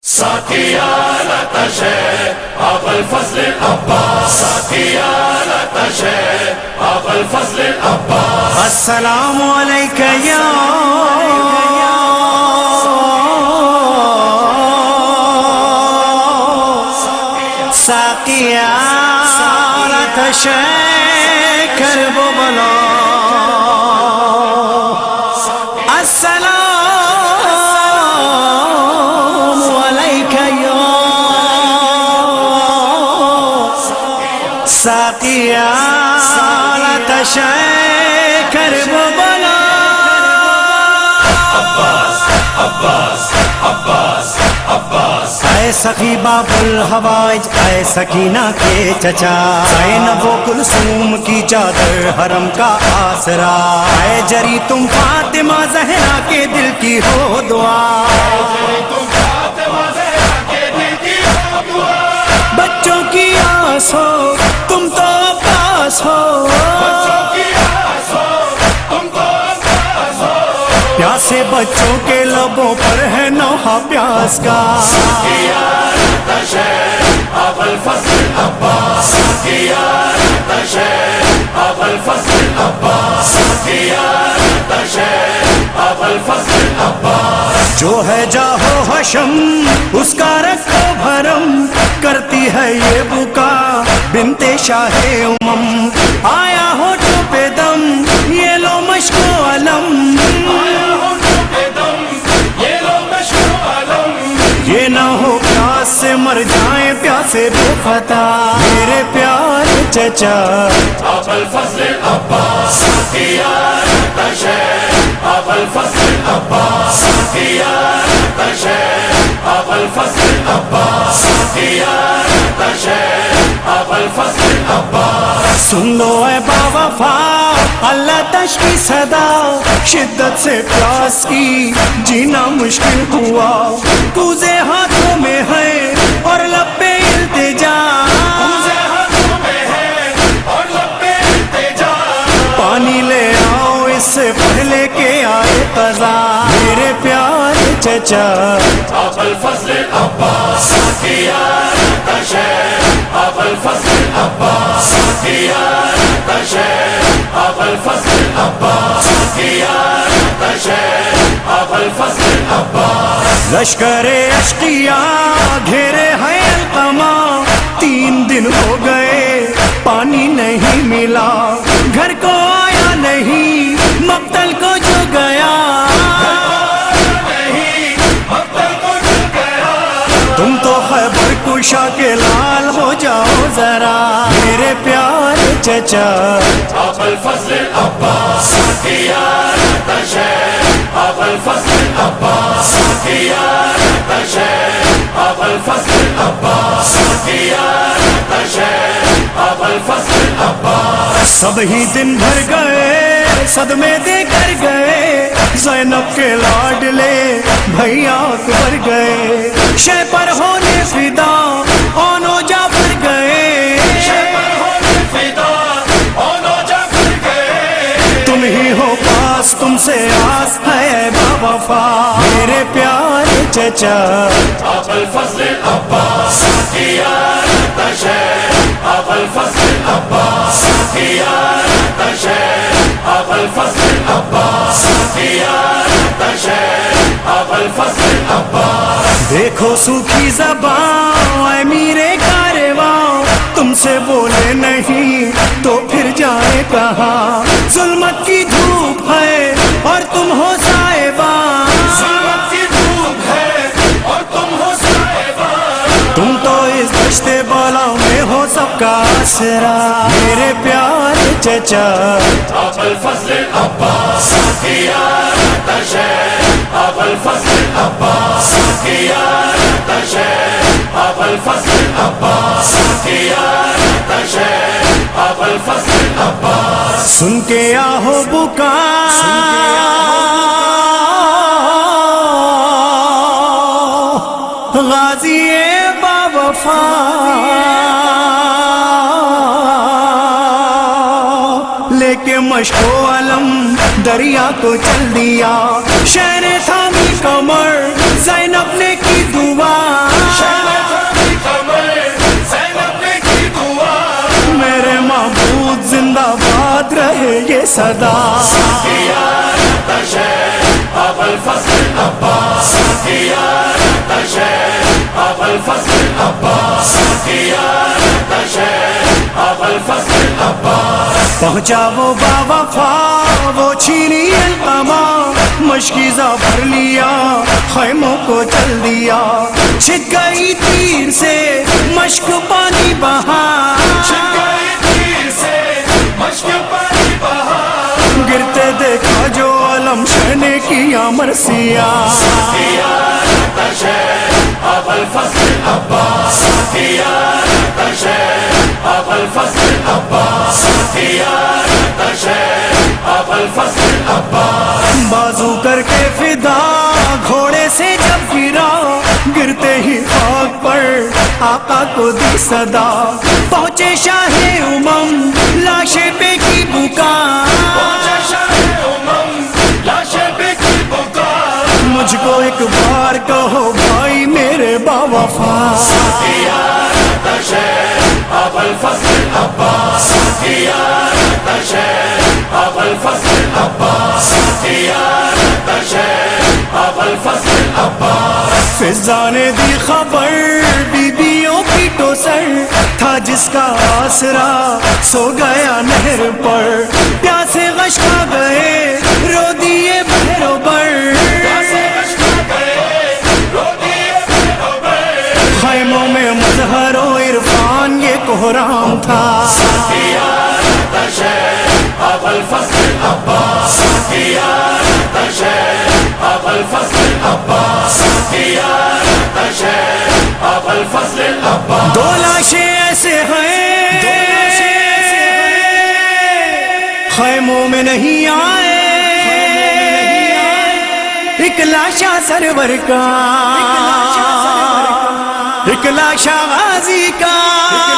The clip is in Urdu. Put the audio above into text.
ساقيانة شيخ أبا الفضل العباس ساقيانة شيخ أبا الفضل العباس السلام عليك يا ساقيانة شيخ كربلاء ساقيانة شيخ كربلاء عباس عباس عباس عباس اے سخی باب الحوائج اے سکینہ کے چچا زینب و کلثوم کی چادر حرم کا آسرا اے جری تم فاطمہ زہرا کے دل کی ہو دعا بچوں کی آس ہو تم تو عباس ہو پیاسے بچوں کے لبوں پر ہے نوحہ پیاس کا ساقيانة شيخ أبا الفضل العباس ساقيانة شيخ أبا الفضل العباس ساقيانة شيخ أبا الفضل العباس جو ہے جاہو حشم اس کا رکھو بھرم کرتی ہے یہ بکا بنت شاہ امم آیا ہو تو پہ دم یہ لو مشک و علم یہ نہ ہو پیاس سے مر جائیں پیاسے بے خطا میرے پیارے چچا أبا الفضل العباس ساقيانة شيخ أبا الفضل العباس ساقيانة شيخ أبا الفضل العباس ساقيانة شيخ أبا الفضل العباس سن لو اے با وفا اللہ تشکی صدا شدت سے پیاس کی جینا مشکل ہوا کوزے ہاتھوں میں ہے اور لب پہ التجا پانی لے آؤ اس سے پہلے کہ آئے قضا میرے پیارے چچا أبا الفضل العباس ساقيانة شيخ أبا الفضل العباس ساقيانة شيخ أبا الفضل العباس ساقيانة شيخ أبا الفضل العباس لشکر اشقیاء گھیرے ہے القما 3 دن ہو گئے پانی نہیں ملا گھر کو آیا نہیں مقتل کو جو گیا تم تو خیبر کشا کے لال ہو جاؤ ذرا میرے پیارے چچا أبا الفضل العباس ساقيانة شيخ أبا الفضل العباس ساقيانة شيخ أبا الفضل العباس ساقيانة شيخ أبا الفضل العباس سب ہی دن بھر گئے صدمے دے کر گئے زینب کے لاڈلے بھیا اکبر گئے شہ پر ہونے فدا اونو جعفر گئے تم ہی ہو پاس تم سے آس ہے با وفا میرے پیارے چچا أبا الفضل العباس ساقيانة شيخ أبا الفضل العباس ساقيانة شيخ أبا الفضل العباس ساقيانة شيخ أبا الفضل العباس دیکھو سوکھی زبان اے میرے کارواں تم سے بولے نہیں تو پھر جائے کہاں ظلمت کی دھوپ ہے اور تم ہو صاحبان تم تو اس دشت بالا میں ہو سب کا آسرا میرے پیارے چچا أبا الفضل العباس ساقيانة شيخ أبا الفضل العباس ساقيانة شيخ أبا الفضل العباس ساقيانة شيخ أبا الفضل العباس سن کے آہو بکا غازی با وفا لے کے مشک و علم دریا کو چل دیا شہر تھامی کمر زینب نے کی دعا صدا أبا الفضل العباس يا شيخ أبا الفضل العباس يا شيخ أبا الفضل العباس پہنچا وہ باوفا وہ چھینی القما مشکیزہ بھر لیا خیموں کو چل دیا چھک گئی تیر سے مشک پانی بہا گرتے دیکھا جو علم شہ نے کیا مرثیہ أبا الفضل العباس يا شيخ أبا الفضل العباس يا شيخ أبا الفضل العباس بازو کر کے فدا گھوڑے سے جب گرا گرتے ہی خاک پر آقا کو دی صدا پہنچے شاہ امم لاشیں پہ کی بکا مجھ کو ایک بار کہو بھائی میرے باوفا أبا الفضل العباس يا شيخ أبا الفضل العباس يا شيخ أبا الفضل العباس فضا نے دی خبر بیبیوں کی تو سر تھا جس کا آسرا سو گیا نہر پر پیاسے غش کھا گئے رو دیے بھیرو بر خیموں میں مظہر و عرفان یہ کوہرام تھا أبا الفضل العباس يا شيخ أبا الفضل العباس يا شيخ أبا الفضل العباس دو لاشیں ایسے ہیں خیموں میں نہیں آئے ایک لاشا سرور کا ایک لاشا غازی کا